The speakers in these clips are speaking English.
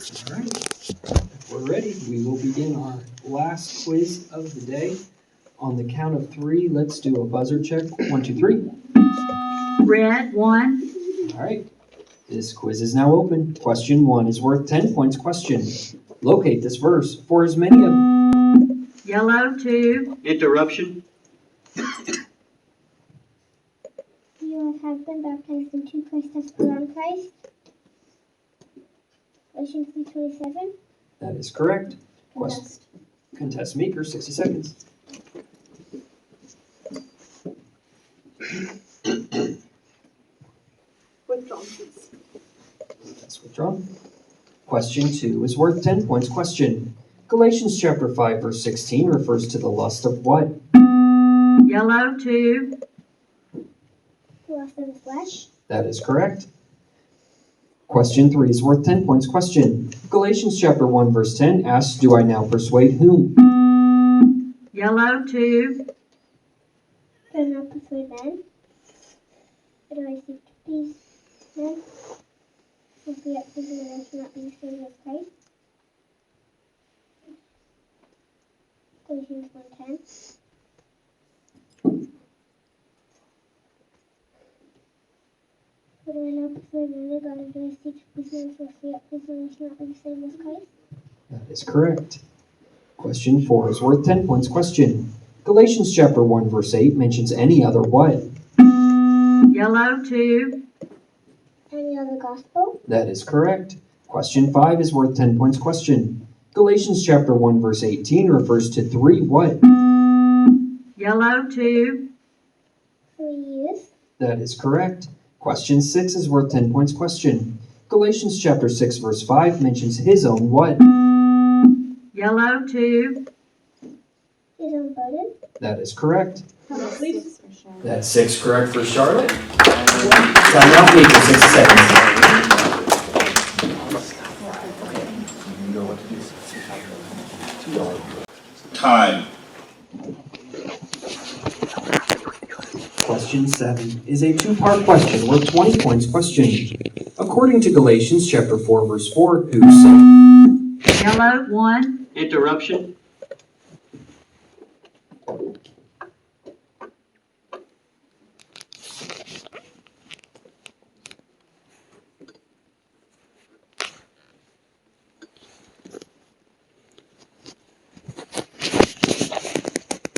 All right, if we're ready, we will begin our last quiz of the day. On the count of three, let's do a buzzer check. 1, 2, 3. Red, 1. All right, this quiz is now open. Question 1 is worth 10 points. Question: locate this verse. For as many of... Yellow, 2. Interruption. You have been baptized into Christ as beyond Christ. Galatians 3:27. That is correct. Contest. Contest Meeker, 60 seconds. Withdrawn, please. That's withdrawn. Question 2 is worth 10 points. Question: Galatians chapter 5, verse 16 refers to the lust of what? Yellow, 2. The lust of the flesh. That is correct. Question 3 is worth 10 points. Question: Galatians chapter 1, verse 10 asks, do I now persuade whom? Yellow, 2. Do I not persuade men? Or do I seek to please men? If we at prison and I should not be the same as Christ. Galatians 1:10. Or do I not persuade men of God, or do I seek to please men? So if we at prison and I should not be the same as Christ. That is correct. Question 4 is worth 10 points. Question: Galatians chapter 1, verse 8 mentions any other what? Yellow, 2. Any other gospel? That is correct. Question 5 is worth 10 points. Question: Galatians chapter 1, verse 18 refers to 3 what? Yellow, 2. 3 youth. That is correct. Question 6 is worth 10 points. Question: Galatians chapter 6, verse 5 mentions his own what? Yellow, 2. His own burden. That is correct. Please. That's 6 correct for Charlotte. Time out, Meeker, 60 seconds. Time. Question 7 is a two-part question worth 20 points. Question: according to Galatians chapter 4, verse 4, who said? Yellow, 1. Interruption.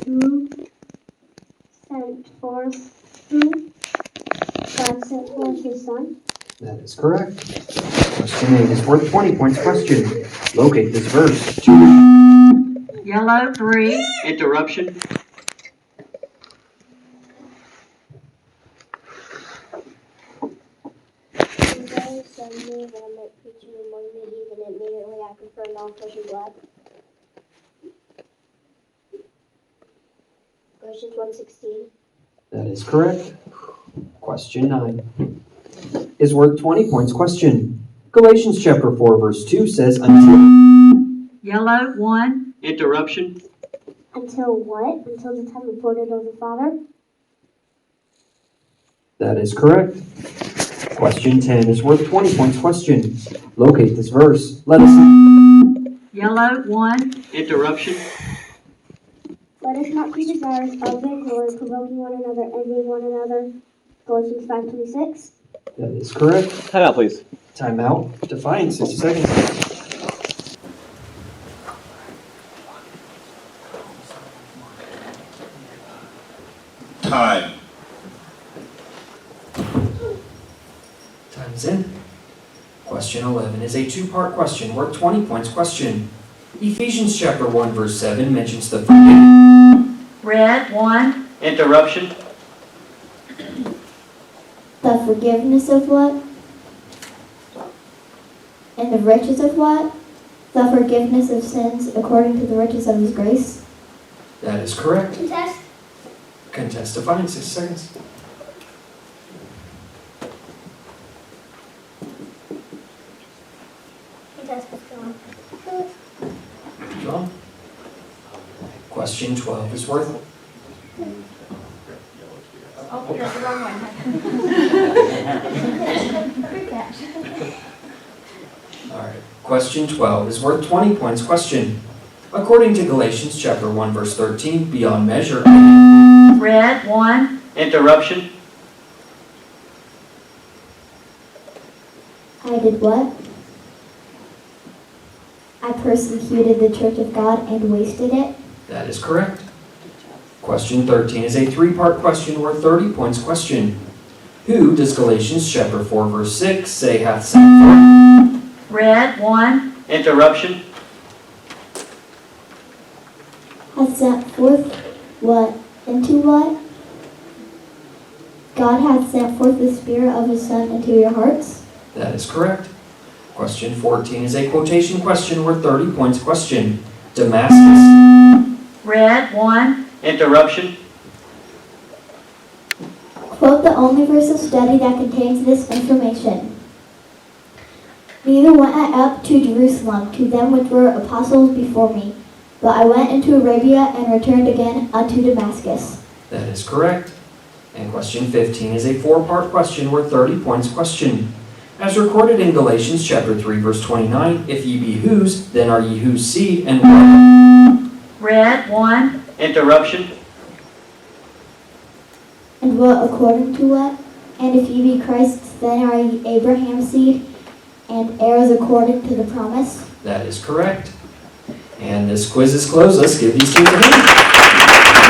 Who sent forth? Who God sent forth His Son? That is correct. Question 8 is worth 20 points. Question: locate this verse. Yellow, 3. Interruption. Today send me that I might preach you among me, even immediately I confirmed all flesh and blood. Galatians 1:16. That is correct. Question 9 is worth 20 points. Question: Galatians chapter 4, verse 2 says, until... Yellow, 1. Interruption. Until what? Until the time appointed of the Father? That is correct. Question 10 is worth 20 points. Question: locate this verse. Let us... Yellow, 1. Interruption. Let us not be desirous of vainglory, provoking one another, envying one another. Galatians 5:26. That is correct. Time out, please. Time out. Defiance, 60 seconds. Time. Time's in. Question 11 is a two-part question worth 20 points. Question: Ephesians chapter 1, verse 7 mentions the Red, 1. Interruption. The forgiveness of what? And the riches of what? The forgiveness of sins according to the riches of His grace. That is correct. Contest. Contest Defiance, 60 seconds. Contest withdrawn. Draw. Question 12 is worth... Oh, that's the wrong one. Good catch. All right. Question 12 is worth 20 points. Question. According to Galatians chapter 1 verse 13, beyond measure. Red, 1. Interruption. I did what? I persecuted the church of God and wasted it. That is correct. Question 13 is a three-part question worth 30 points. Question. Who does Galatians chapter 4 verse 6 say hath sent forth? Red, 1. Interruption. Hath sent forth what? Into what? God hath sent forth the Spirit of His Son into your hearts. That is correct. Question 14 is a quotation question worth 30 points. Question. Damascus. Red, 1. Interruption. Quote the only verse of study that contains this information. Neither went I up to Jerusalem to them which were apostles before me, but I went into Arabia and returned again unto Damascus. That is correct. And question 15 is a four-part question worth 30 points. Question. As recorded in Galatians chapter 3 verse 29, if ye be whose, then are ye whose seed, and what? Red, 1. Interruption. And what according to what? And if ye be Christ's, then are ye Abraham's seed, and heirs according to the promise. That is correct. And this quiz is closed. Let's give these teams a hand.